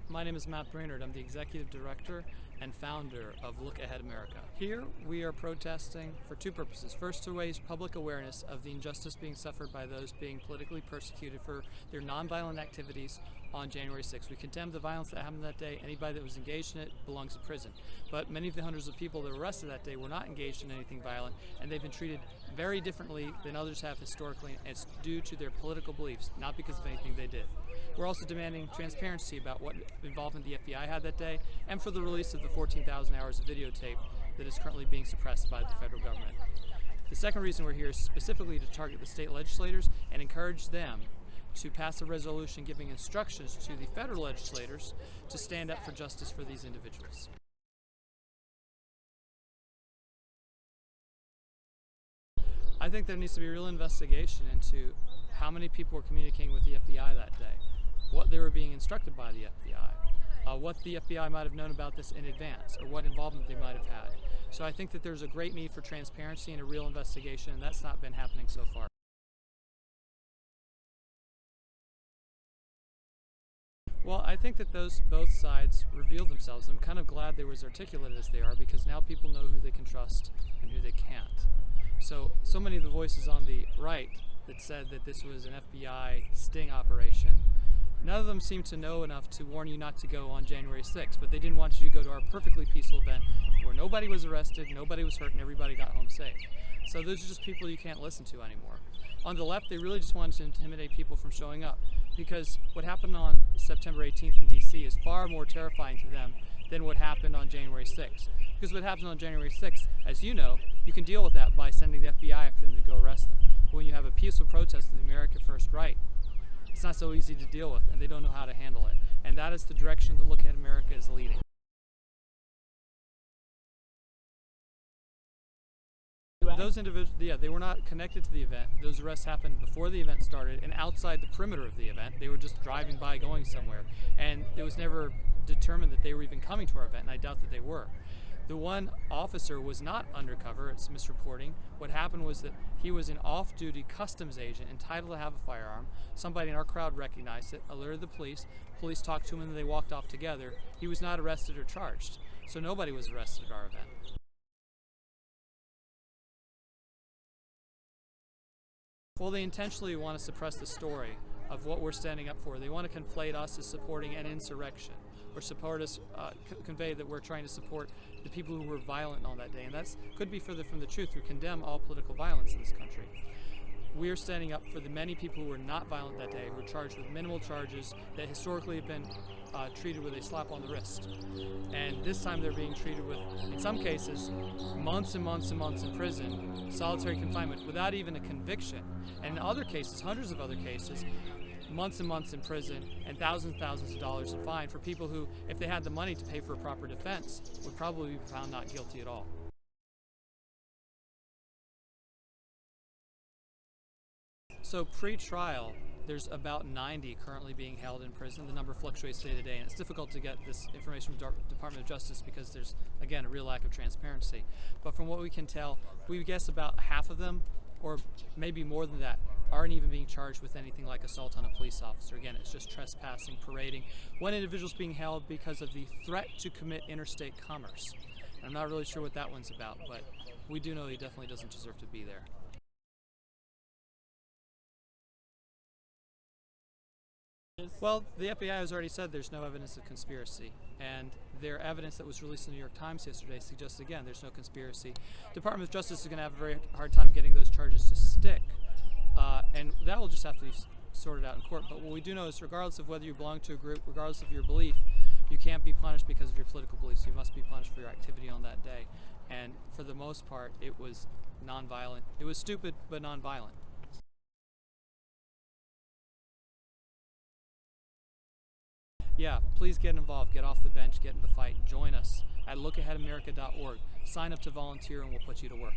My name is Matt Braynard. I'm the Executive Director and founder of Look Ahead America. Here we are protesting for two purposes. First, to raise public awareness of the injustice being suffered by those being politically persecuted for their nonviolent activities on January 6th. We condemn the violence that happened that day. Anybody that was engaged in it belongs in prison. But many of the hundreds of people that were arrested that day were not engaged in anything violent, and they've been treated very differently than others have historically, and it's due to their political beliefs, not because of anything they did. We're also demanding transparency about what involvement the FBI had that day, and for the release of the 14,000 hours of videotape that is currently being suppressed by the federal government. The second reason we're here is specifically to target the state legislators and encourage them to pass a resolution giving instructions to the federal legislators to stand up for justice for these individuals. I think there needs to be a real investigation into how many people were communicating with the FBI that day, what they were being instructed by the FBI, what the FBI might have known about this in advance, or what involvement they might have had. So I think that there's a great need for transparency and a real investigation, and that's not been happening so far. Well, I think that both sides revealed themselves. I'm kind of glad they were as articulate as they are, because now people know who they can trust and who they can't. So many of the voices on the right that said that this was an FBI sting operation, none of them seemed to know enough to warn you not to go on January 6th, but they didn't want you to go to our perfectly peaceful event where nobody was arrested, nobody was hurt, and everybody got home safe. So those are just people you can't listen to anymore. On the left, they really just wanted to intimidate people from showing up, because what happened on September 18th in DC is far more terrifying to them than what happened on January 6th. Because what happened on January 6th, as you know, you can deal with that by sending the FBI after them to go arrest them. But when you have a peaceful protest of the America First right, it's not so easy to deal with, and they don't know how to handle it. And that is the direction that Look Ahead America is leading. Those individuals, they were not connected to the event. Those arrests happened before the event started and outside the perimeter of the event. They were just driving by, going somewhere. And it was never determined that they were even coming to our event, and I doubt that they were. The one officer was not undercover, it's misreporting. What happened was that he was an off-duty customs agent entitled to have a firearm. Somebody in our crowd recognized it, alerted the police. Police talked to him and they walked off together. He was not arrested or charged. So nobody was arrested at our event. Well, they intentionally want to suppress the story of what we're standing up for. They want to conflate us as supporting an insurrection, or support us, convey that we're trying to support the people who were violent on that day. And that could be further from the truth. We condemn all political violence in this country. We are standing up for the many people who were not violent that day, who were charged with minimal charges that historically have been treated with a slap on the wrist. And this time they're being treated with, in some cases, months and months and months in prison, solitary confinement, without even a conviction. And in other cases, hundreds of other cases, months and months in prison and thousands of dollars in fine for people who, if they had the money to pay for a proper defense, would probably be found not guilty at all. So pre-trial, there's about 90 currently being held in prison. The number fluctuates day to day, and it's difficult to get this information from the Department of Justice because there's, again, a real lack of transparency. But from what we can tell, we guess about half of them, or maybe more than that, aren't even being charged with anything like assault on a police officer. Again, it's just trespassing, parading. One individual's being held because of the threat to commit interstate commerce. And I'm not really sure what that one's about, but we do know he definitely doesn't deserve to be there. Well, the FBI has already said there's no evidence of conspiracy, and their evidence that was released in the New York Times yesterday suggests, again, there's no conspiracy. Department of Justice is going to have a very hard time getting those charges to stick, and that will just have to be sorted out in court. But what we do know is, regardless of whether you belong to a group, regardless of your belief, you can't be punished because of your political beliefs. You must be punished for your activity on that day. And for the most part, it was nonviolent. It was stupid, but nonviolent. Yeah, please get involved, get off the bench, get in the fight, join us at lookaheadamerica.org. Sign up to volunteer and we'll put you to work.